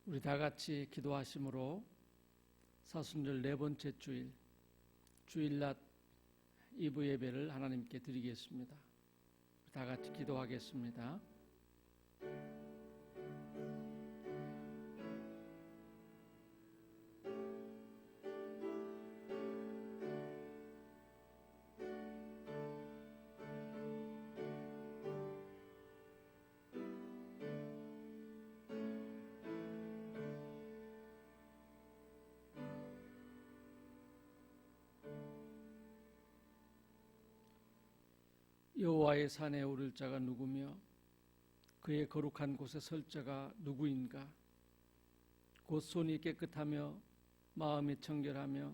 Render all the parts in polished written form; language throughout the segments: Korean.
우리 다 같이 기도하심으로 사순절 네 번째 주일, 주일낮 2부 예배를 하나님께 드리겠습니다. 다 같이 기도하겠습니다. 여호와의 산에 오를 자가 누구며 그의 거룩한 곳에 설 자가 누구인가? 곧 손이 깨끗하며 마음이 청결하며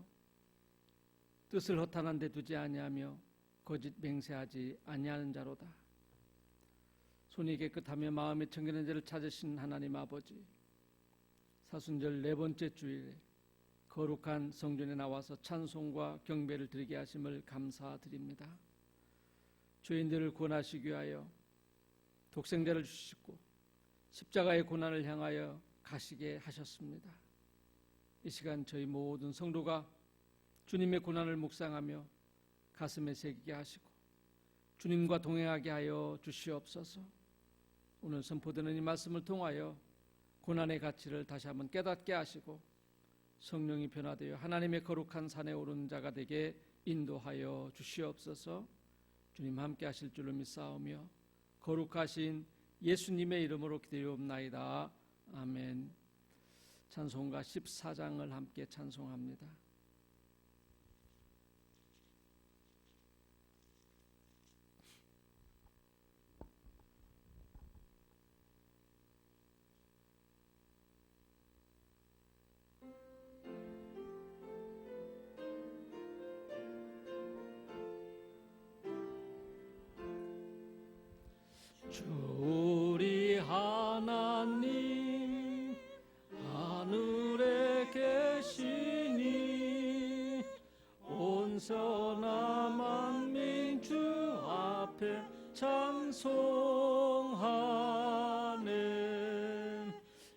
뜻을 허탄한 데 두지 아니하며 거짓 맹세하지 아니하는 자로다. 손이 깨끗하며 마음이 청결한 자를 찾으신 하나님 아버지, 사순절 네 번째 주일에 거룩한 성전에 나와서 찬송과 경배를 드리게 하심을 감사드립니다. 죄인들을 구원하시기 위하여 독생자를 주시고 십자가의 고난을 향하여 가시게 하셨습니다. 이 시간 저희 모든 성도가 주님의 고난을 묵상하며 가슴에 새기게 하시고 주님과 동행하게 하여 주시옵소서. 오늘 선포되는 이 말씀을 통하여 고난의 가치를 다시 한번 깨닫게 하시고 성령이 변화되어 하나님의 거룩한 산에 오르는 자가 되게 인도하여 주시옵소서. 주님 함께 하실 줄로 믿사오며 거룩하신 예수님의 이름으로 기도하옵나이다. 아멘. 찬송가 14장을 함께 찬송합니다. 주 우리 하나님 하늘에 계시니 온선한 만민 주 앞에 찬송하는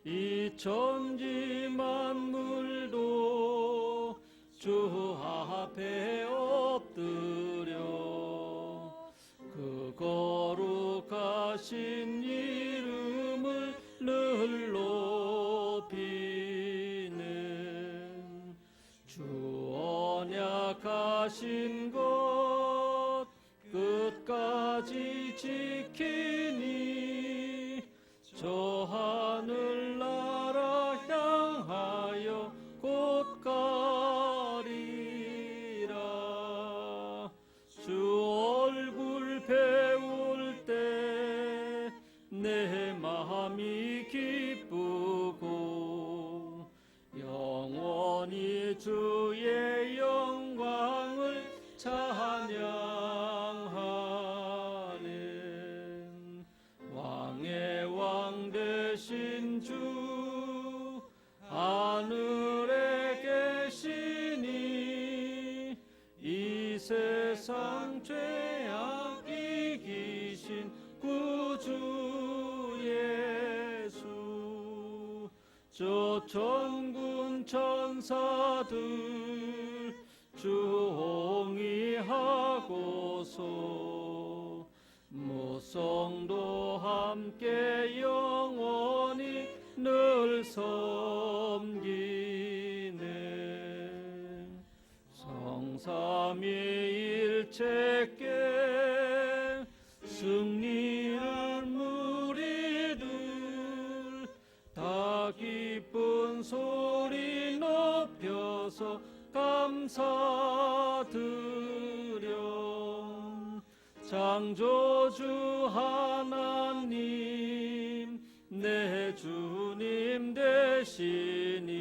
이 천지 만물도 주 앞에 엎드려 그 거룩하신 이름을 늘 높이는 주 언약하신 것 끝까지 지키니 저 하늘나라 향하여 곧 가리라. 주 얼굴 배울 때 내 마음이 기쁘고 영원히 주의 영광을 찬양하는 왕의 왕 되신 주 하늘에 계시니 이 세상 죄악 이기신 구주 예수 저 천군 천사들 주홍이하고서 모성도 함께 영원히 늘 섬기는 성삼위일체께 승리를 무리들 다 기쁜 소리 높여서 감사드려. 창조주 하나님 내 주님 되시니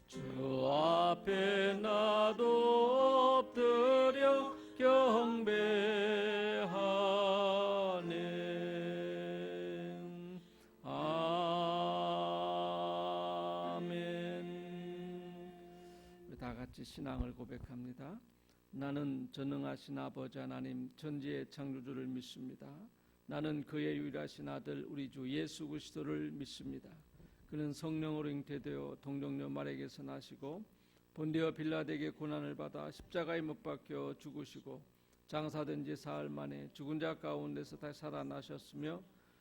주 앞에 나도 엎드려 경배하는 아멘. 우리 다 같이 신앙을 고백합니다. 나는 전능하신 아버지 하나님 천지의 창조주를 믿습니다. 나는 그의 유일하신 아들 우리 주 예수 그리스도를 믿습니다. 그는 성령으로 잉태되어 동정녀 마리아에게서 나시고 본디어 빌라도에게 고난을 받아 십자가에 못 박혀 죽으시고 장사된 지 사흘 만에 죽은 자 가운데서 다시 살아나셨으며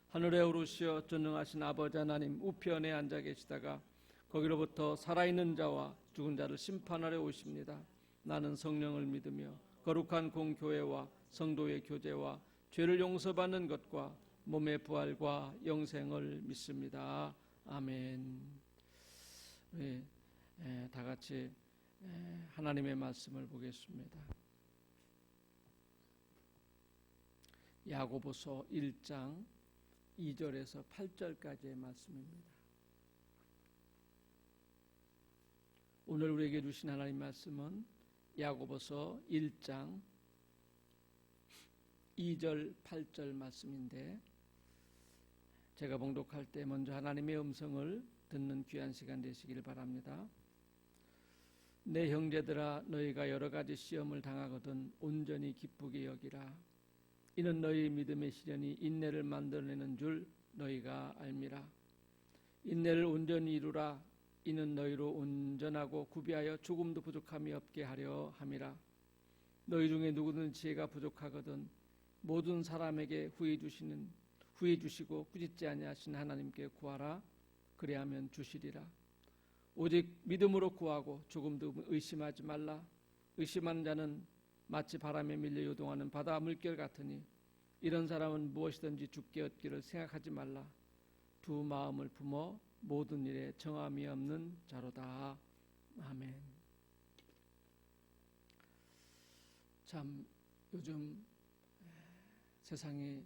하늘에 오르시어 전능하신 아버지 하나님 우편에 앉아 계시다가 거기로부터 살아있는 자와 죽은 자를 심판하러 오십니다. 나는 성령을 믿으며 거룩한 공교회와 성도의 교제와 죄를 용서받는 것과 몸의 부활과 영생을 믿습니다. 아멘. 우리 다 같이 하나님의 말씀을 보겠습니다. 야고보서 1장 2절에서 8절까지의 말씀입니다. 오늘 우리에게 주신 하나님 말씀은 야고보서 1장 2절 8절 말씀인데, 제가 봉독할 때 먼저 하나님의 음성을 듣는 귀한 시간 되시길 바랍니다. 내 형제들아, 너희가 여러 가지 시험을 당하거든 온전히 기쁘게 여기라. 이는 너희 믿음의 시련이 인내를 만들어내는 줄 너희가 알미라. 인내를 온전히 이루라. 이는 너희로 온전하고 구비하여 조금도 부족함이 없게 하려 함이라. 너희 중에 누구든 지혜가 부족하거든 모든 사람에게 후히 주시고 꾸짖지 아니하신 하나님께 구하라. 그리하면 주시리라. 오직 믿음으로 구하고 조금도 의심하지 말라. 의심하는 자는 마치 바람에 밀려 요동하는 바다 물결 같으니 이런 사람은 무엇이든지 죽게 얻기를 생각하지 말라. 두 마음을 품어 모든 일에 정함이 없는 자로다. 아멘. 참 요즘 세상이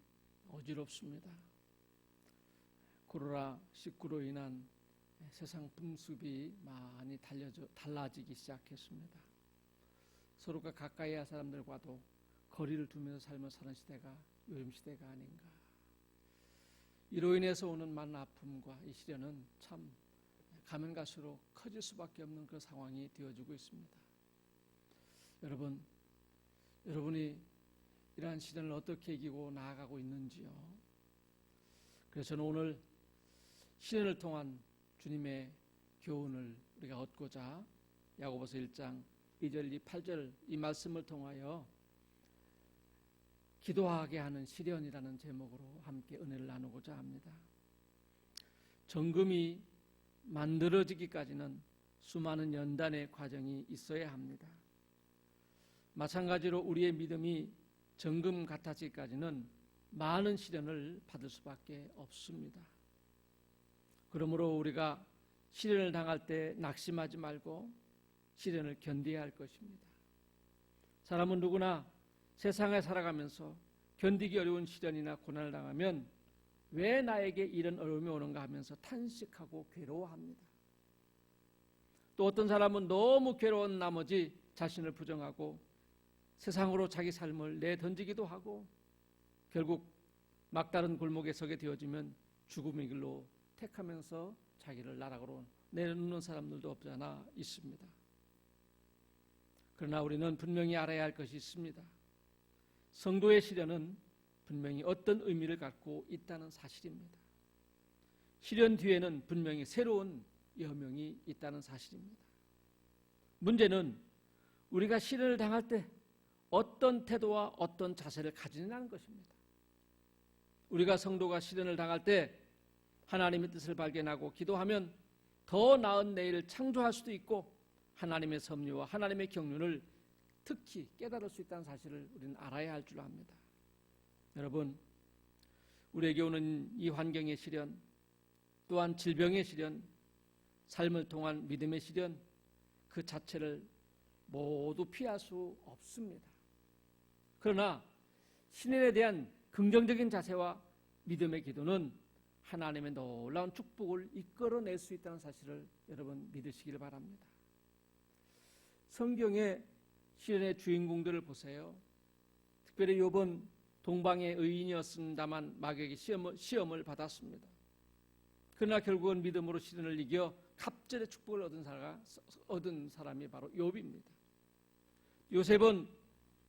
어지럽습니다. 코로나19로 인한 세상 풍습이 많이 달라지기 시작했습니다. 서로가 가까이 할 사람들과도 거리를 두면서 삶을 사는 시대가 요즘 시대가 아닌가. 이로 인해서 오는 많은 아픔과 이 시련은 참 가면 갈수록 커질 수밖에 없는 그 상황이 되어지고 있습니다. 여러분이 이러한 시련을 어떻게 이기고 나아가고 있는지요? 그래서 저는 오늘 시련을 통한 주님의 교훈을 우리가 얻고자 야고보서 1장 2절 8절 이 말씀을 통하여 기도하게 하는 시련이라는 제목으로 함께 은혜를 나누고자 합니다. 정금이 만들어지기까지는 수많은 연단의 과정이 있어야 합니다. 마찬가지로 우리의 믿음이 정금 같아지기까지는 많은 시련을 받을 수밖에 없습니다. 그러므로 우리가 시련을 당할 때 낙심하지 말고 시련을 견뎌야 할 것입니다. 사람은 누구나 세상에 살아가면서 견디기 어려운 시련이나 고난을 당하면 왜 나에게 이런 어려움이 오는가 하면서 탄식하고 괴로워합니다. 또 어떤 사람은 너무 괴로운 나머지 자신을 부정하고 세상으로 자기 삶을 내던지기도 하고 결국 막다른 골목에 서게 되어지면 죽음의 길로 택하면서 자기를 나락으로 내놓는 사람들도 없지 않아 있습니다. 그러나 우리는 분명히 알아야 할 것이 있습니다. 성도의 시련은 분명히 어떤 의미를 갖고 있다는 사실입니다. 시련 뒤에는 분명히 새로운 여명이 있다는 사실입니다. 문제는 우리가 시련을 당할 때 어떤 태도와 어떤 자세를 가지느냐는 것입니다. 우리가 성도가 시련을 당할 때 하나님의 뜻을 발견하고 기도하면 더 나은 내일을 창조할 수도 있고 하나님의 섭리와 하나님의 경륜을 특히 깨달을 수 있다는 사실을 우리는 알아야 할 줄 압니다. 여러분, 우리에게 오는 이 환경의 시련, 또한 질병의 시련, 삶을 통한 믿음의 시련, 그 자체를 모두 피할 수 없습니다. 그러나 시련에 대한 긍정적인 자세와 믿음의 기도는 하나님의 놀라운 축복을 이끌어낼 수 있다는 사실을 여러분 믿으시길 바랍니다. 성경의 시련의 주인공들을 보세요. 특별히 욥은 동방의 의인이었습니다만 마귀에게 시험을 받았습니다. 그러나 결국은 믿음으로 시련을 이겨 갑절의 축복을 얻은 사람이 바로 욥입니다. 요셉은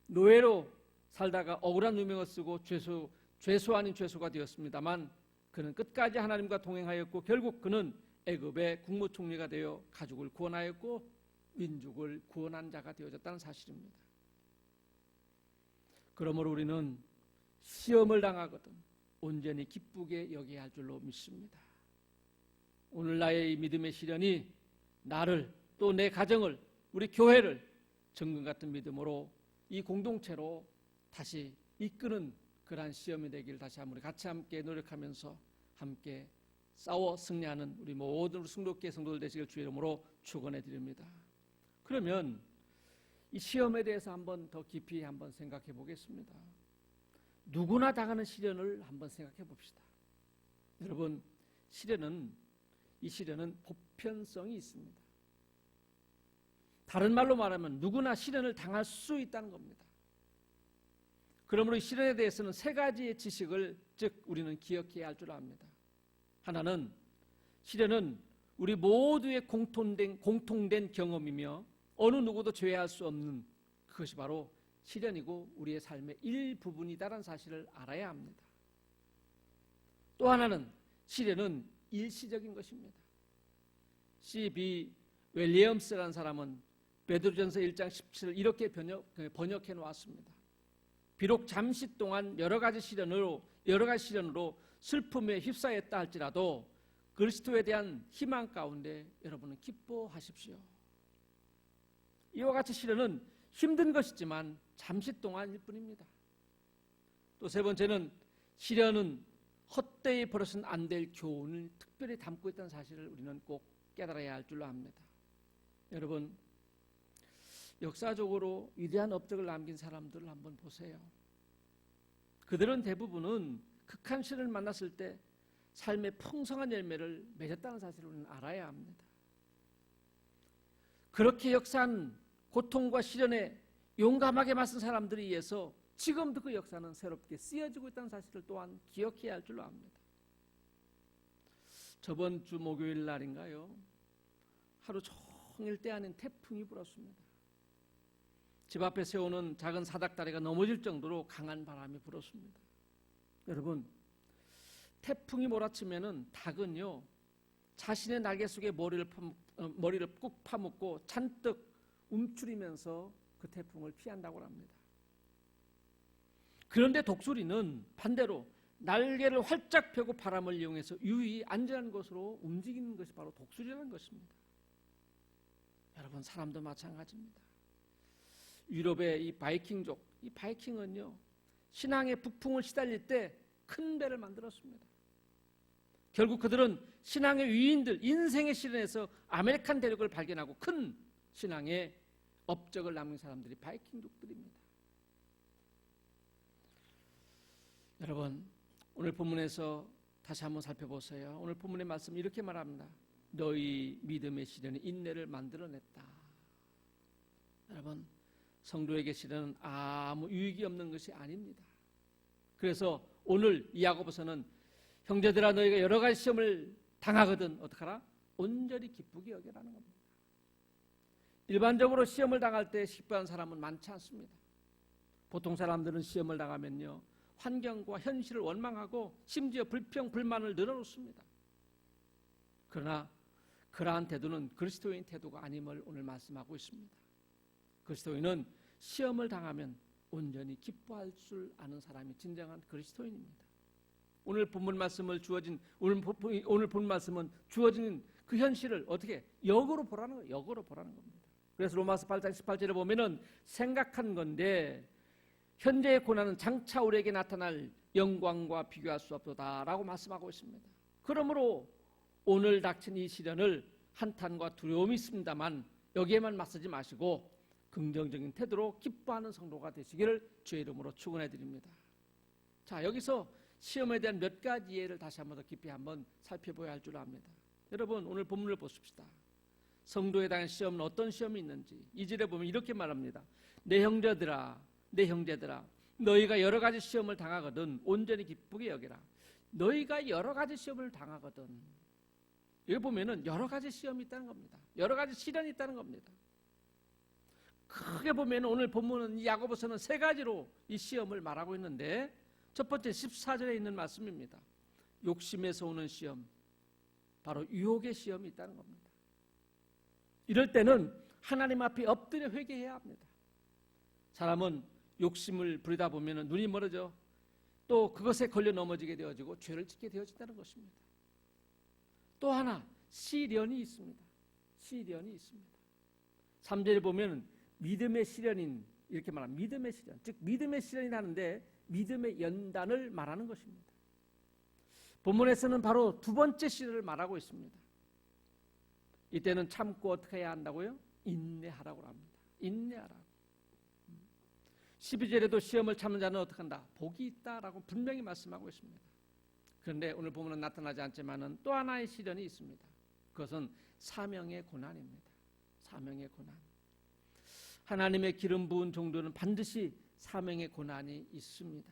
노예로 살다가 억울한 누명을 쓰고 죄수 아닌 죄수가 되었습니다만 그는 끝까지 하나님과 동행하였고 결국 그는 애굽의 국무총리가 되어 가족을 구원하였고 민족을 구원한 자가 되어졌다는 사실입니다. 그러므로 우리는 시험을 당하거든 온전히 기쁘게 여겨야 할 줄로 믿습니다. 오늘 나의 이 믿음의 시련이 나를 또 내 가정을 우리 교회를 정금 같은 믿음으로 이 공동체로 다시 이끄는 그러한 시험이 되기를 다시 한번 같이 함께 노력하면서 함께 싸워 승리하는 우리 모든 승도교회 성도들 되시길 주의 이름으로 축원해 드립니다. 그러면 이 시험에 대해서 한번 더 깊이 한번 생각해 보겠습니다. 누구나 당하는 시련을 한번 생각해 봅시다. 여러분, 이 시련은 보편성이 있습니다. 다른 말로 말하면 누구나 시련을 당할 수 있다는 겁니다. 그러므로 이 시련에 대해서는 세 가지의 지식을 즉 우리는 기억해야 할 줄 압니다. 하나는 시련은 우리 모두의 공통된 경험이며 어느 누구도 제외할 수 없는 그것이 바로 시련이고 우리의 삶의 일부분이다라는 사실을 알아야 합니다. 또 하나는 시련은 일시적인 것입니다. C.B. 윌리엄스라는 사람은 베드로전서 1장 17을 이렇게 번역해 놓았습니다. 비록 잠시 동안 여러 가지 시련으로 슬픔에 휩싸였다 할지라도 그리스도에 대한 희망 가운데 여러분은 기뻐하십시오. 이와 같이 시련은 힘든 것이지만 잠시 동안일 뿐입니다. 또 세 번째는 시련은 헛되이 버려서는 안 될 교훈을 특별히 담고 있다는 사실을 우리는 꼭 깨달아야 할 줄로 압니다. 여러분, 역사적으로 위대한 업적을 남긴 사람들을 한번 보세요. 그들은 대부분은 극한 시련을 만났을 때 삶의 풍성한 열매를 맺었다는 사실을 우리는 알아야 합니다. 그렇게 역사한 고통과 시련에 용감하게 맞선 사람들에 의해서 지금도 그 역사는 새롭게 쓰여지고 있다는 사실을 또한 기억해야 할 줄로 압니다. 저번 주 목요일 날인가요? 하루 종일 때 아닌 태풍이 불었습니다. 집 앞에 세우는 작은 사닥다리가 넘어질 정도로 강한 바람이 불었습니다. 여러분, 태풍이 몰아치면은 닭은요 자신의 날개 속에 머리를 꾹 파묻고 잔뜩 움츠리면서 그 태풍을 피한다고 합니다. 그런데 독수리는 반대로 날개를 활짝 펴고 바람을 이용해서 유유히 안전한 곳으로 움직이는 것이 바로 독수리라는 것입니다. 여러분, 사람도 마찬가지입니다. 유럽의 이 바이킹족, 이 바이킹은요 신앙의 북풍을 시달릴 때 큰 배를 만들었습니다. 결국 그들은 신앙의 위인들, 인생의 시련에서 아메리칸 대륙을 발견하고 큰 신앙의 업적을 남긴 사람들이 바이킹족들입니다. 여러분, 오늘 본문에서 다시 한번 살펴보세요. 오늘 본문의 말씀 이렇게 말합니다. 너희 믿음의 시련이 인내를 만들어냈다. 여러분, 성도에게 시련은 아무 유익이 없는 것이 아닙니다. 그래서 오늘 이 야고보서는 형제들아 너희가 여러 가지 시험을 당하거든 어떡하라? 온전히 기쁘게 여기라는 겁니다. 일반적으로 시험을 당할 때 기뻐하는 사람은 많지 않습니다. 보통 사람들은 시험을 당하면요 환경과 현실을 원망하고 심지어 불평, 불만을 늘어놓습니다. 그러나 그러한 태도는 그리스도인 태도가 아님을 오늘 말씀하고 있습니다. 그리스도인은 시험을 당하면 온전히 기뻐할 줄 아는 사람이 진정한 그리스도인입니다. 오늘 본문 말씀은 주어진 그 현실을 어떻게 역으로 보라는 거예요. 역으로 보라는 겁니다. 그래서 로마서 8장 18절에 보면은 생각한 건데 현재의 고난은 장차 우리에게 나타날 영광과 비교할 수 없도다라고 말씀하고 있습니다. 그러므로 오늘 닥친 이 시련을 한탄과 두려움이 있습니다만 여기에만 맞서지 마시고 긍정적인 태도로 기뻐하는 성도가 되시기를 주의 이름으로 축원해 드립니다. 자, 여기서 시험에 대한 몇 가지 예를 다시 한번 더 깊이 한번 살펴봐야 할 줄 압니다. 여러분, 오늘 본문을 보십시다. 성도에 대한 시험은 어떤 시험이 있는지 2절에 보면 이렇게 말합니다. 내 형제들아 너희가 여러 가지 시험을 당하거든 온전히 기쁘게 여기라. 너희가 여러 가지 시험을 당하거든. 여기 보면은 여러 가지 시험이 있다는 겁니다. 여러 가지 시련이 있다는 겁니다. 크게 보면 오늘 본문은 야고보서는 세 가지로 이 시험을 말하고 있는데 첫 번째 14절에 있는 말씀입니다. 욕심에서 오는 시험, 바로 유혹의 시험이 있다는 겁니다. 이럴 때는 하나님 앞에 엎드려 회개해야 합니다. 사람은 욕심을 부리다 보면 눈이 멀어져 또 그것에 걸려 넘어지게 되어지고 죄를 짓게 되어진다는 것입니다. 또 하나 시련이 있습니다. 시련이 있습니다. 3절에 보면 믿음의 시련인 이렇게 말합니다. 믿음의 시련, 즉 믿음의 시련이 하는데 믿음의 연단을 말하는 것입니다. 본문에서는 바로 두 번째 시련을 말하고 있습니다. 이때는 참고 어떻게 해야 한다고요? 인내하라고 합니다. 인내하라고. 12절에도 시험을 참는 자는 어떻게 한다? 복이 있다라고 분명히 말씀하고 있습니다. 그런데 오늘 보면은 나타나지 않지만은 또 하나의 시련이 있습니다. 그것은 사명의 고난입니다. 사명의 고난. 하나님의 기름 부은 종들은 반드시 사명의 고난이 있습니다.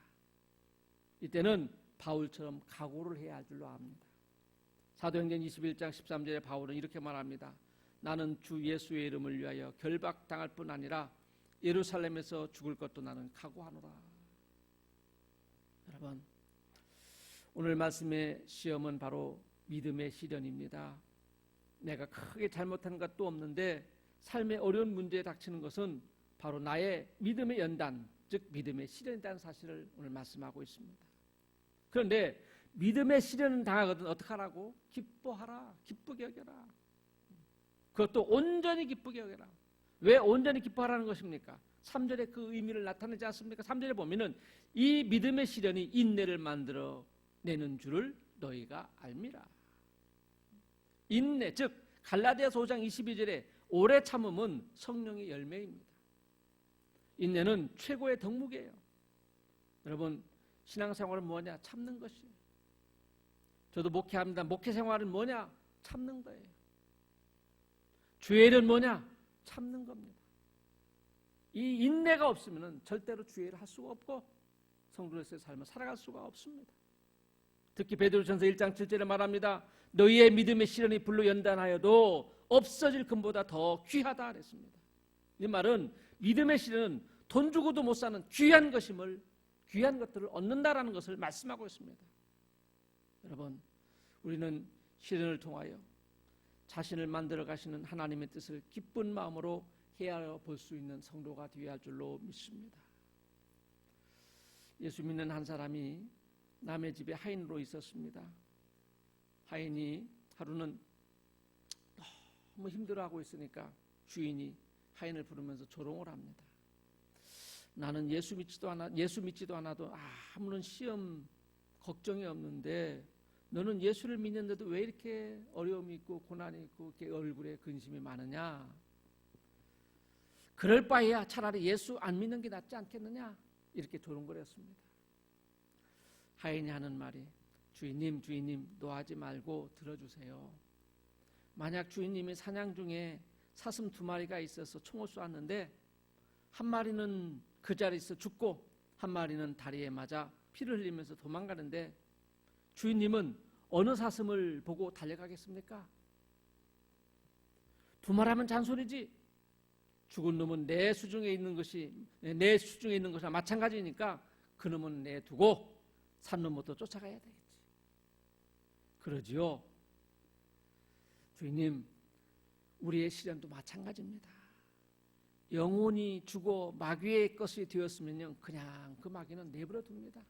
이때는 바울처럼 각오를 해야 할 줄로 압니다. 사도행전 21장 13절에 바울은 이렇게 말합니다. 나는 주 예수의 이름을 위하여 결박당할 뿐 아니라 예루살렘에서 죽을 것도 나는 각오하노라. 여러분, 오늘 말씀의 시험은 바로 믿음의 시련입니다. 내가 크게 잘못한 것도 없는데 삶의 어려운 문제에 닥치는 것은 바로 나의 믿음의 연단, 즉 믿음의 시련이라는 사실을 오늘 말씀하고 있습니다. 그런데 믿음의 시련은 당하거든 어떻게 하라고? 기뻐하라, 기쁘게 여겨라. 그것도 온전히 기쁘게 여겨라. 왜 온전히 기뻐하라는 것입니까? 3절에 그 의미를 나타내지 않습니까? 3절에 보면은 이 믿음의 시련이 인내를 만들어 내는 줄을 너희가 알미라. 인내, 즉 갈라디아서 5장 22절에 오래 참음은 성령의 열매입니다. 인내는 최고의 덕목이에요. 여러분, 신앙생활은 뭐냐? 참는 것이에요. 저도 목회합니다. 목회생활은 뭐냐? 참는 거예요. 주일은 뭐냐? 참는 겁니다. 이 인내가 없으면 절대로 주일을 할 수가 없고 성도로서의 삶을 살아갈 수가 없습니다. 특히 베드로전서 1장 7절에 말합니다. 너희의 믿음의 시련이 불로 연단하여도 없어질 금보다 더 귀하다 그랬습니다. 이 말은 믿음의 시련은 돈 주고도 못 사는 귀한 것임을, 귀한 것들을 얻는다라는 것을 말씀하고 있습니다. 여러분, 우리는 시련을 통하여 자신을 만들어 가시는 하나님의 뜻을 기쁜 마음으로 헤아려 볼 수 있는 성도가 되어야 할 줄로 믿습니다. 예수 믿는 한 사람이 남의 집에 하인으로 있었습니다. 하인이 하루는 너무 힘들어하고 있으니까 주인이 하인을 부르면서 조롱을 합니다. 나는 예수 믿지도 않아도 아무런 시험 걱정이 없는데 너는 예수를 믿는데도 왜 이렇게 어려움이 있고 고난이 있고 이렇게 얼굴에 근심이 많으냐? 그럴 바에야 차라리 예수 안 믿는 게 낫지 않겠느냐? 이렇게 조롱거렸습니다. 하인이 하는 말이 주인님 노하지 말고 들어주세요. 만약 주인님이 사냥 중에 사슴 2마리가 있어서 총을 쏘았는데 한 마리는 그 자리에서 죽고 한 마리는 다리에 맞아 피를 흘리면서 도망가는데 주인님은 어느 사슴을 보고 달려가겠습니까? 2마리면 잔소리지. 죽은 놈은 내 수중에 있는 것이나 마찬가지니까 그 놈은 내두고 산 놈부터 쫓아가야 되겠지. 그러지요. 주인님, 우리의 시련도 마찬가지입니다. 영혼이 죽어 마귀의 것이 되었으면요, 그냥 그 마귀는 내버려 둡니다.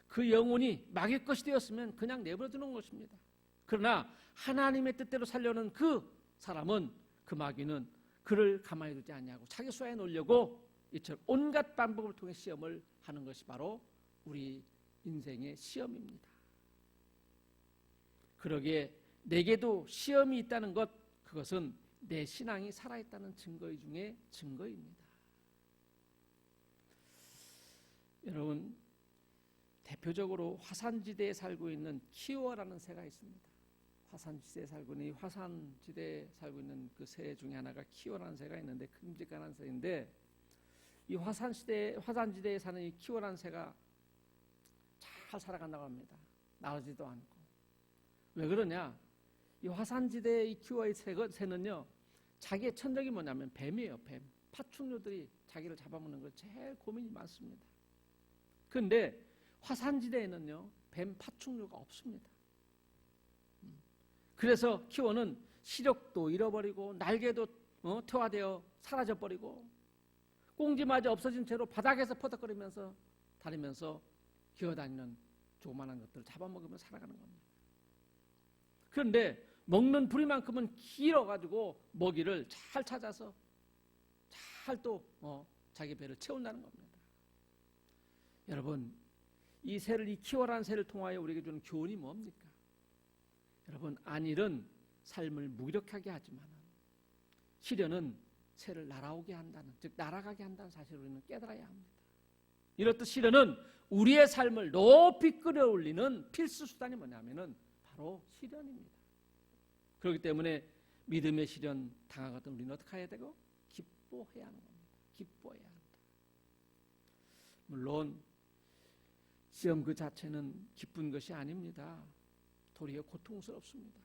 그 영혼이 마귀의 것이 되었으면 그냥 내버려 두는 것입니다. 그러나 하나님의 뜻대로 살려는 그 사람은, 그 마귀는 그를 가만히 두지 않냐고 자기 수하에 놓으려고 이처럼 온갖 방법을 통해 시험을 하는 것이 바로 우리 인생의 시험입니다. 그러기에 내게도 시험이 있다는 것, 그것은 내 신앙이 살아있다는 증거 중에 증거입니다. 여러분, 대표적으로 화산지대에 살고 있는 키오라는 새가 있습니다. 화산지대에 살고 있는 그 새 중에 하나가 키오라는 새가 있는데 큼직한 새인데, 이 화산지대에 사는 이 키오라는 새가 잘 살아간다고 합니다. 나르지도 않고. 왜 그러냐? 이 화산지대의 이 키오의 새는요, 자기의 천적이 뭐냐면 뱀이에요. 뱀. 파충류들이 자기를 잡아먹는 거 제일 고민이 많습니다. 그런데 화산지대에는요, 뱀 파충류가 없습니다. 그래서 키워는 시력도 잃어버리고 날개도 퇴화되어 사라져버리고 꽁지마저 없어진 채로 바닥에서 퍼덕거리면서 다니면서 기어다니는 조그마한 것들을 잡아먹으며 살아가는 겁니다. 그런데 먹는 부리만큼은 길어가지고 먹이를 잘 찾아서 잘 또 자기 배를 채운다는 겁니다. 여러분, 이 키워라는 새를 통하여 우리에게 주는 교훈이 뭡니까? 여러분, 안일은 삶을 무기력하게 하지만 시련은 새를 날아오게 한다는, 즉 날아가게 한다는 사실을 우리는 깨달아야 합니다. 이렇듯 시련은 우리의 삶을 높이 끌어올리는 필수 수단이 뭐냐면은 바로 시련입니다. 그렇기 때문에 믿음의 시련 당하거든 우리는 어떻게 해야 되고? 기뻐해야 하는 겁니다. 기뻐해야 한다. 물론 시험 그 자체는 기쁜 것이 아닙니다. 도리어 고통스럽습니다.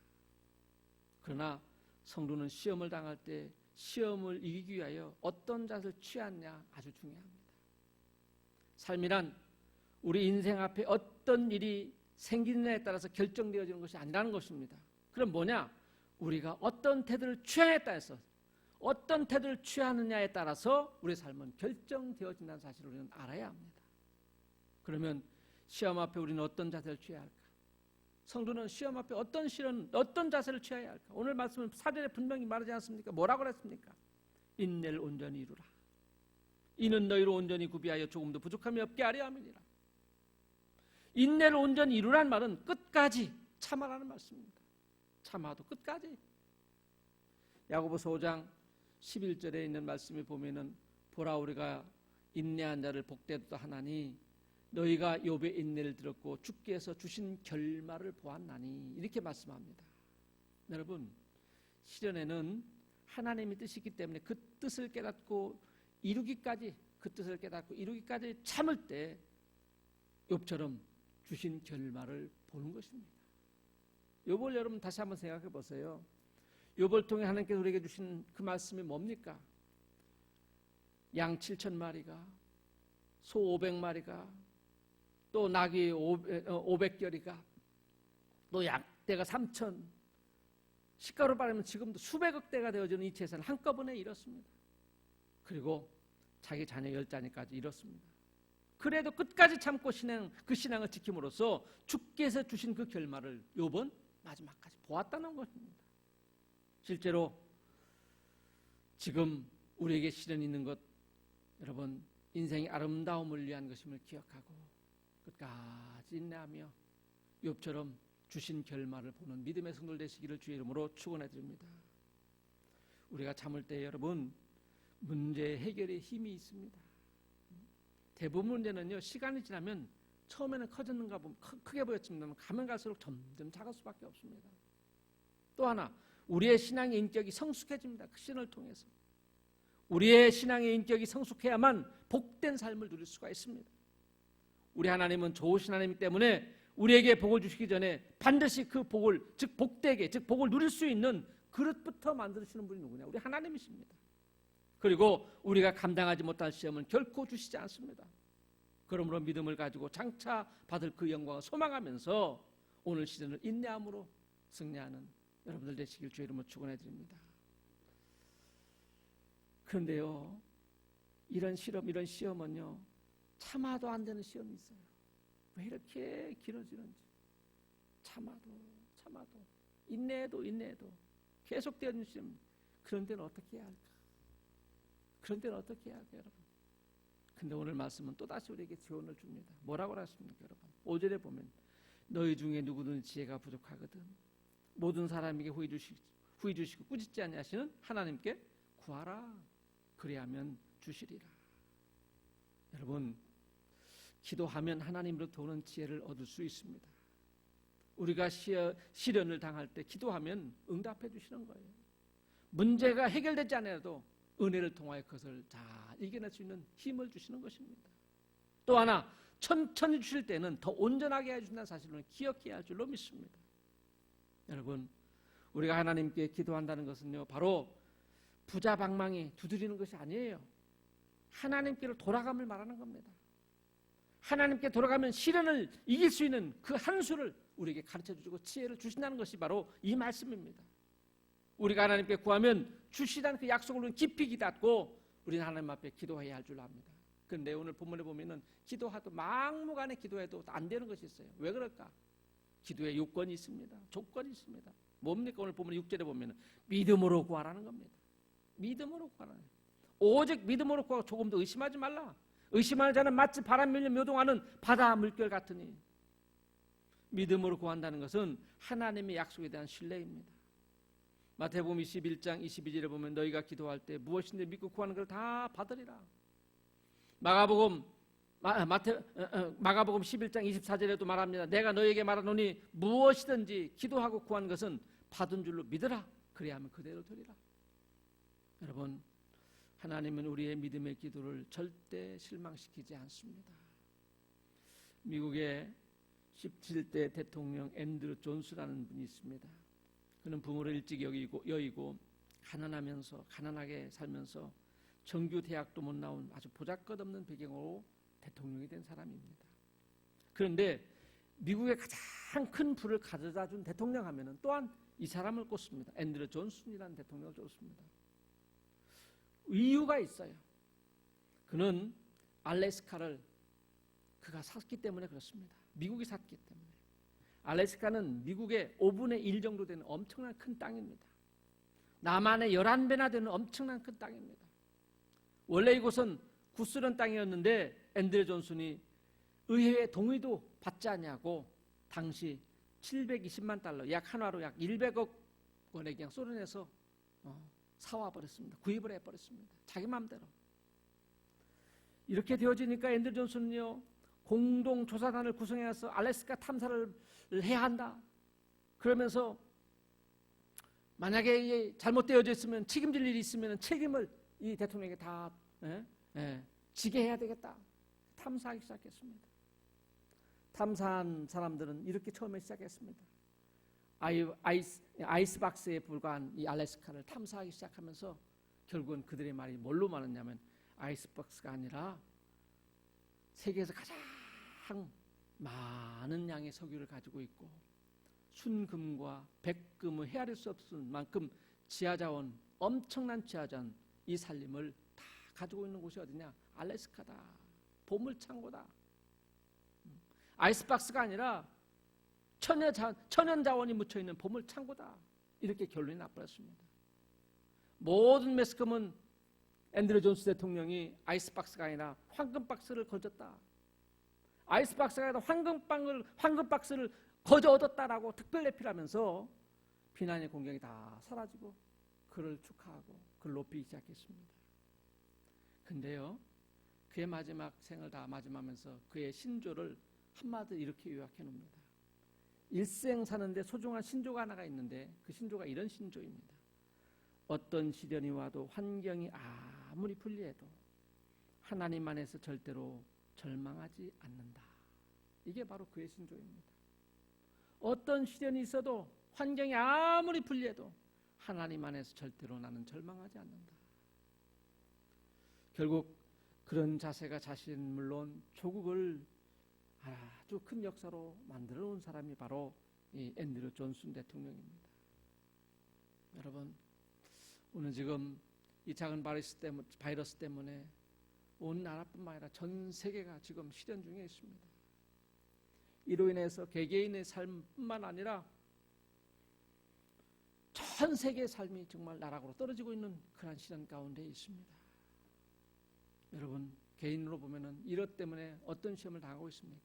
그러나 성도는 시험을 당할 때 시험을 이기기 위하여 어떤 자세를 취하느냐 아주 중요합니다. 삶이란 우리 인생 앞에 어떤 일이 생기느냐에 따라서 결정되어지는 것이 아니라는 것입니다. 그럼 뭐냐? 우리가 어떤 태도를 취하느냐에 따라서, 어떤 태도를 취하느냐에 따라서 우리의 삶은 결정되어진다는 사실을 우리는 알아야 합니다. 그러면 시험 앞에 우리는 어떤 자세를 취해야 할까? 성도는 시험 앞에 어떤 자세를 취해야 할까? 오늘 말씀은 4절에 분명히 말하지 않습니까? 뭐라고 그랬습니까? 인내를 온전히 이루라. 이는 너희로 온전히 구비하여 조금도 부족함이 없게 하려 함이니라. 인내를 온전히 이루라는 말은 끝까지 참아라는 말씀입니다. 참아도 끝까지. 야고보서 5장 11절에 있는 말씀을 보면은 보라 우리가 인내한 자를 복되도다 하나니 너희가 욥의 인내를 들었고 주께서 주신 결말을 보았나니 이렇게 말씀합니다. 여러분, 시련에는 하나님의 뜻이 있기 때문에 그 뜻을 깨닫고 이루기까지, 그 뜻을 깨닫고 이루기까지 참을 때 욥처럼 주신 결말을 보는 것입니다. 욥을 여러분 다시 한번 생각해 보세요. 욥을 통해 하나님께서 우리에게 주신 그 말씀이 뭡니까? 양 7,000마리가, 소 500마리가, 또 낙이 500결이가, 또 약대가 3,000, 시가로 말하면 지금도 수백억 대가 되어지는 이 재산을 한꺼번에 잃었습니다. 그리고 자기 자녀 10자녀까지 잃었습니다. 그래도 끝까지 참고 그 신앙을 지킴으로써 주께서 주신 그 결말을 욥은 마지막까지 보았다는 것입니다. 실제로 지금 우리에게 시련이 있는 것, 여러분 인생의 아름다움을 위한 것임을 기억하고 끝까지 인내하며 욥처럼 주신 결말을 보는 믿음의 성도들 되시기를 주의 이름으로 축원해 드립니다. 우리가 참을 때 여러분 문제 해결에 힘이 있습니다. 대부분 문제는요, 시간이 지나면 처음에는 커졌는가 보면 크게 보였지만 가면 갈수록 점점 작을 수밖에 없습니다. 또 하나, 우리의 신앙의 인격이 성숙해집니다. 그 시련을 통해서 우리의 신앙의 인격이 성숙해야만 복된 삶을 누릴 수가 있습니다. 우리 하나님은 좋으신 하나님이기 때문에 우리에게 복을 주시기 전에 반드시 그 복을, 즉 복되게, 즉 복을 누릴 수 있는 그릇부터 만들어주시는 분이 누구냐? 우리 하나님이십니다. 그리고 우리가 감당하지 못할 시험은 결코 주시지 않습니다. 그러므로 믿음을 가지고 장차 받을 그 영광을 소망하면서 오늘 시즌을 인내함으로 승리하는 여러분들 되시길 주의 이름으로 축원해 드립니다. 그런데요, 이런 시험은요 참아도 안 되는 시험이 있어요. 왜 이렇게 길어지는지. 참아도 인내해도 계속되는 시험. 그런 데는 어떻게 해야 할까? 여러분? 근데 오늘 말씀은 또다시 우리에게 교훈을 줍니다. 뭐라고 하십니까 여러분? 5절에 보면 너희 중에 누구든 지혜가 부족하거든 모든 사람에게 후히 주시고 꾸짖지 아니하시는 하나님께 구하라. 그리하면 주시리라. 여러분, 기도하면 하나님으로부터 오는 지혜를 얻을 수 있습니다. 우리가 시련을 당할 때 기도하면 응답해 주시는 거예요. 문제가 해결되지 않아도 은혜를 통하여 그것을 잘 이겨낼 수 있는 힘을 주시는 것입니다. 또 하나, 천천히 주실 때는 더 온전하게 해주신다는 사실을 기억해야 할 줄로 믿습니다. 여러분, 우리가 하나님께 기도한다는 것은요 바로 부자 방망이 두드리는 것이 아니에요. 하나님께로 돌아감을 말하는 겁니다. 하나님께 돌아가면 시련을 이길 수 있는 그 한 수를 우리에게 가르쳐 주시고 지혜를 주신다는 것이 바로 이 말씀입니다. 우리가 하나님께 구하면 주시다는 그 약속을 우리는 깊이 기닫고 우리는 하나님 앞에 기도해야 할 줄 압니다. 그런데 오늘 본문에 보면은 기도하도 막무가내 기도해도 안 되는 것이 있어요. 왜 그럴까? 기도에 요건이 있습니다. 조건이 있습니다. 뭡니까? 오늘 본문 6절에 보면은 믿음으로 구하라는 겁니다. 믿음으로 구하라는 거예요. 오직 믿음으로 구하고 조금 더 의심하지 말라. 의심하는 자는 마치 바람 밀려 묘동하는 바다 물결 같으니. 믿음으로 구한다는 것은 하나님의 약속에 대한 신뢰입니다. 마태복음 21장 22절에 보면 너희가 기도할 때 무엇인데 믿고 구하는 걸 다 받으리라. 마가복음 11장 24절에도 말합니다. 내가 너희에게 말하노니 무엇이든지 기도하고 구하는 것은 받은 줄로 믿으라. 그래야만 그대로 되리라. 여러분, 하나님은 우리의 믿음의 기도를 절대 실망시키지 않습니다. 미국의 17대 대통령 앤드루 존스라는 분이 있습니다. 그는 부모를 일찍 여의고 가난하게 살면서 정규 대학도 못 나온 아주 보잘것없는 배경으로 대통령이 된 사람입니다. 그런데 미국의 가장 큰 부를 가져다 준 대통령 하면은 또한 이 사람을 꼽습니다. 앤드루 존슨이라는 대통령을 꼽습니다. 이유가 있어요. 그는 알래스카를 그가 샀기 때문에 그렇습니다. 미국이 샀기 때문에. 알래스카는 미국의 5분의 1 정도 되는 엄청난 큰 땅입니다. 남한의 11배나 되는 엄청난 큰 땅입니다. 원래 이곳은 구스런 땅이었는데 앤드류 존슨이 의회의 동의도 받지 않냐고 당시 720만 달러, 약 한화로 약 100억 원에 그냥 쏘려내서 사와 버렸습니다. 구입을 해버렸습니다. 자기 마음대로. 이렇게 되어지니까 앤드류 존슨은요, 공동조사단을 구성해서 알래스카 탐사를 해야 한다. 그러면서 만약에 잘못되어져 있으면 책임질 일이 있으면 책임을 이 대통령에게 다 지게 해야 되겠다. 탐사하기 시작했습니다. 탐사한 사람들은 이렇게 처음에 시작했습니다. 아이스박스에 불과한 이 알래스카를 탐사하기 시작하면서 결국은 그들의 말이 뭘로 많았냐면 아이스박스가 아니라 세계에서 가장 많은 양의 석유를 가지고 있고 순금과 백금을 헤아릴 수 없을 만큼 지하자원, 엄청난 지하자원, 이 산림을 다 가지고 있는 곳이 어디냐? 알래스카다. 보물창고다. 아이스박스가 아니라 천연 자원이 묻혀있는 보물창고다. 이렇게 결론이 나버렸습니다. 모든 매스컴은 앤드류 존스 대통령이 아이스박스가 아니라 황금박스를 거졌다. 아이스박스가 아니라 황금박스를 거저 얻었다라고 특별내필하면서 비난의 공격이 다 사라지고 그를 축하하고 그를 높이기 시작했습니다. 근데요, 그의 마지막 생을 다 마감하면서 그의 신조를 한마디로 이렇게 요약해 놓습니다. 일생 사는데 소중한 신조가 하나가 있는데 그 신조가 이런 신조입니다. 어떤 시련이 와도 환경이 아무리 불리해도 하나님 안에서 절대로 절망하지 않는다. 이게 바로 그의 신조입니다. 어떤 시련이 있어도 환경이 아무리 불리해도 하나님 안에서 절대로 나는 절망하지 않는다. 결국 그런 자세가 자신 물론 조국을 아주 큰 역사로 만들어 놓은 사람이 바로 이 앤드류 존슨 대통령입니다. 여러분, 오늘 지금 이 작은 바이러스 때문에 온 나라뿐만 아니라 전 세계가 지금 시련 중에 있습니다. 이로 인해서 개개인의 삶뿐만 아니라 전 세계의 삶이 정말 나락으로 떨어지고 있는 그런 시련 가운데 있습니다. 여러분, 개인으로 보면은 이것 때문에 어떤 시험을 당하고 있습니까?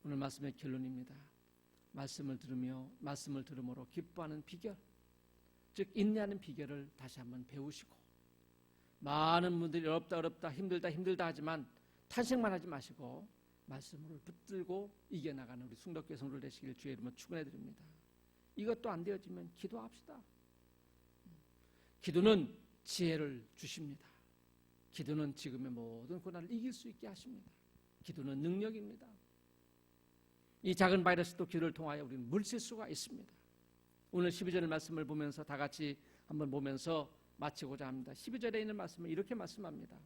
오늘 말씀의 결론입니다. 말씀을 들음으로 기뻐하는 비결, 즉 인내하는 비결을 다시 한번 배우시고, 많은 분들이 어렵다 힘들다 하지만 탄식만 하지 마시고 말씀을 붙들고 이겨나가는 우리 숭덕교회 성도들 되시길 주의 이름으로 축원해 드립니다. 이것도 안 되어지면 기도합시다. 기도는 지혜를 주십니다. 기도는 지금의 모든 고난을 이길 수 있게 하십니다. 기도는 능력입니다. 이 작은 바이러스도 기도를 통하여 우리는 물릴 수가 있습니다. 오늘 12절 말씀을 보면서 다 같이 한번 보면서 마치고자 합니다. 12절에 있는 말씀을 이렇게 말씀합니다.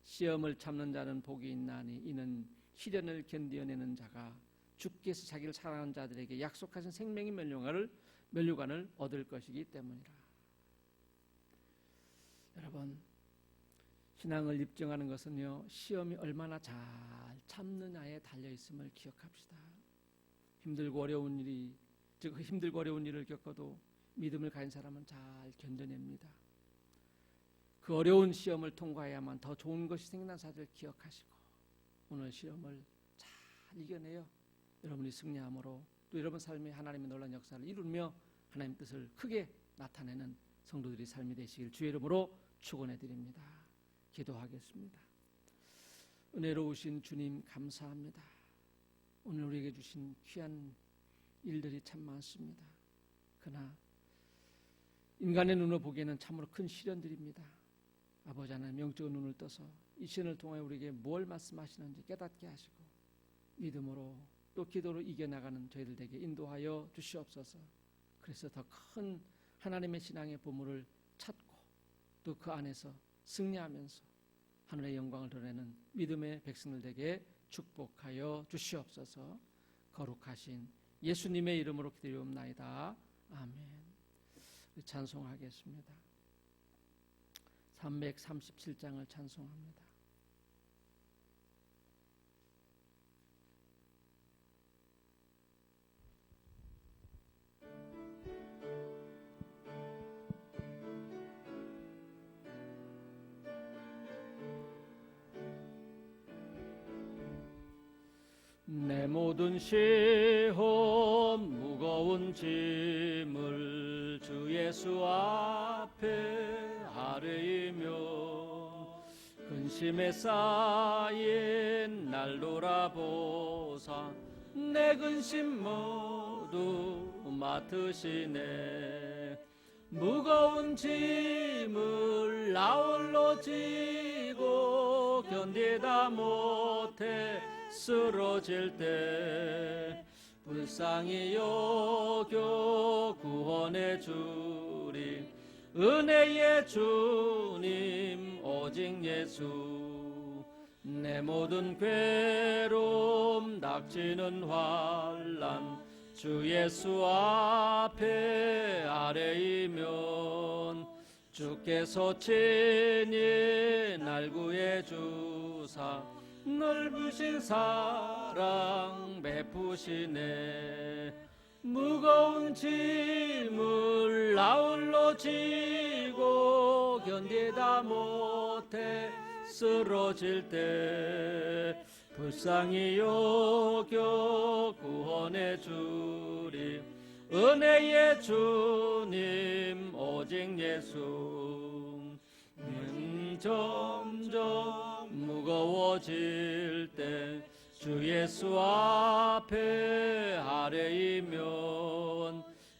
시험을 참는 자는 복이 있나니 이는 시련을 견디어내는 자가 주께서 자기를 사랑하는 자들에게 약속하신 생명의 면류관을 얻을 것이기 때문이라. 여러분, 신앙을 입증하는 것은요, 시험이 얼마나 잘 참느냐에 달려 있음을 기억합시다. 힘들고 어려운 일을 겪어도 믿음을 가진 사람은 잘 견뎌냅니다. 그 어려운 시험을 통과해야만 더 좋은 것이 생기는 사실을 기억하시고 오늘 시험을 잘 이겨내요 여러분이 승리함으로 또 여러분 삶에 하나님의 놀라운 역사를 이루며 하나님 뜻을 크게 나타내는 성도들의 삶이 되시길 주의 이름으로 축원해 드립니다. 기도하겠습니다. 은혜로우신 주님 감사합니다. 오늘 우리에게 주신 귀한 일들이 참 많습니다. 그러나 인간의 눈으로 보기에는 참으로 큰 시련들입니다. 아버지 하나님 영적인 눈을 떠서 이 시련을 통해 우리에게 뭘 말씀하시는지 깨닫게 하시고 믿음으로 또 기도로 이겨나가는 저희들에게 인도하여 주시옵소서. 그래서 더 큰 하나님의 신앙의 보물을 찾고 또 그 안에서 승리하면서 하늘의 영광을 드러내는 믿음의 백성들에게 축복하여 주시옵소서. 거룩하신 예수님의 이름으로 기도하옵나이다. 아멘. 찬송하겠습니다. 337장을 찬송합니다. 내 모든 시험 무거운 짐을 주 예수 앞에 아뢰이며 근심에 쌓인 날 돌아보사 내 근심 모두 맡으시네. 무거운 짐을 나홀로 지고 견디다 못해 쓰러질 때 불쌍히 여겨 구원해 주리. 은혜의 주님 오직 예수. 내 모든 괴로움 닥치는 환난 주 예수 앞에 아뢰이면 주께서 친히 날 구해 주사 넓으신 사랑 베푸시네. 무거운 짐을 나홀로 지고 견디다 못해 쓰러질 때 불쌍히 여겨 구원해 주리. 은혜의 주님 오직 예수. 점점 무거워질 때 주 예수 앞에 아뢰이면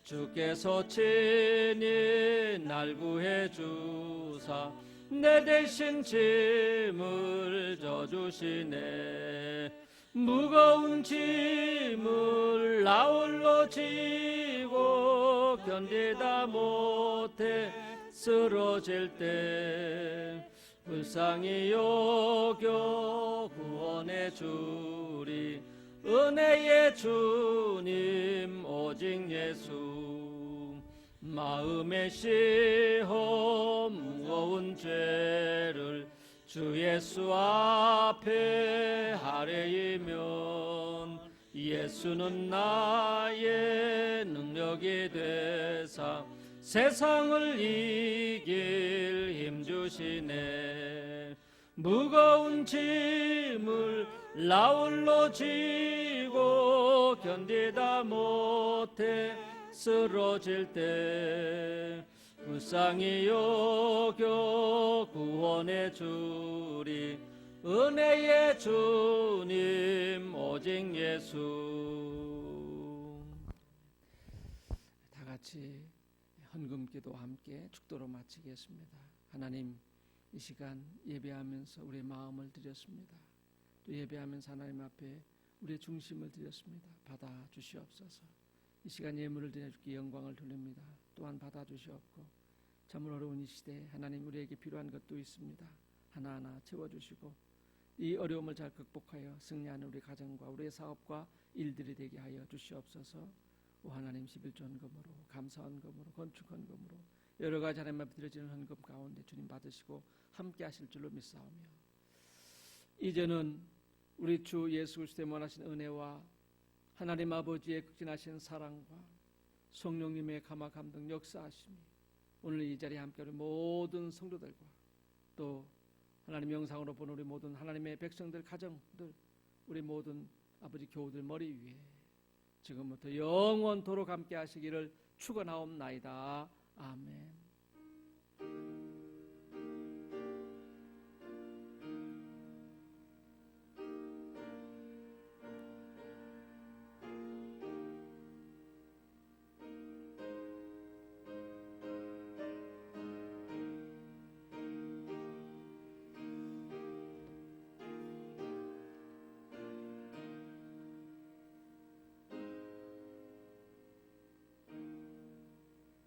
주께서 친히 날 구해 주사 내 대신 짐을 져주시네. 무거운 짐을 나홀로 지고 견디다 못해 쓰러질 때 불쌍히 여겨 구원해 주리. 은혜의 주님 오직 예수. 마음의 시험 무거운 죄를 주 예수 앞에 아뢰이면 예수는 나의 능력이 되사 세상을 이길 힘 주시네. 무거운 짐을 나홀로 지고 견디다 못해 쓰러질 때 불쌍히 여겨 구원해 주리. 은혜의 주님 오직 예수. 다 같이 헌금기도와 함께 축도로 마치겠습니다. 하나님, 이 시간 예배하면서 우리의 마음을 드렸습니다. 또 예배하면서 하나님 앞에 우리의 중심을 드렸습니다. 받아 주시옵소서. 이 시간 예물을 드려 주께 영광을 돌립니다. 또한 받아 주시옵고 참으로 어려운 이 시대에 하나님 우리에게 필요한 것도 있습니다. 하나하나 채워주시고 이 어려움을 잘 극복하여 승리하는 우리 가정과 우리의 사업과 일들이 되게 하여 주시옵소서. 오 하나님, 11조 헌금으로, 감사 헌금으로, 건축 헌금으로 여러 가지 하나님 앞에 드려지는 헌금 가운데 주님 받으시고 함께 하실 줄로 믿사오며, 이제는 우리 주 예수 그리스도의 무한하신 은혜와 하나님 아버지의 극진하신 사랑과 성령님의 감화 감동 역사하심이 오늘 이 자리에 함께 우리 모든 성도들과 또 하나님 영상으로 본 우리 모든 하나님의 백성들, 가정들, 우리 모든 아버지 교우들 머리 위에 지금부터 영원토록 함께 하시기를 축원하옵나이다. 아멘.